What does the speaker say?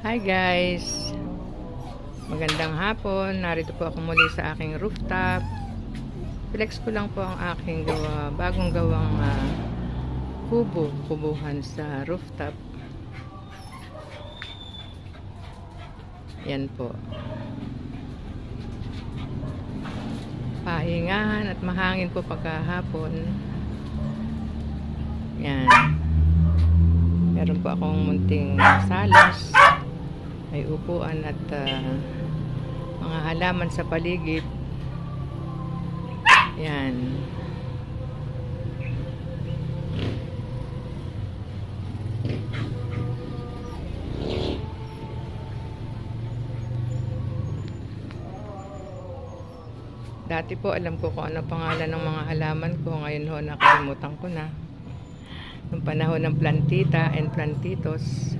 Hi guys! Magandang hapon. Narito po ako muli sa aking rooftop. Flex ko lang po ang aking bagong gawang kubuhan sa rooftop. Yan po. Pahingahan at mahangin po pagkahapon. Yan. Meron po akong munting salas. May upuan at mga halaman sa paligid. Yan. Dati po alam ko kung ano pangalan ng mga halaman ko. Ngayon ho nakalimutan ko na. Noong panahon ng plantita and plantitos.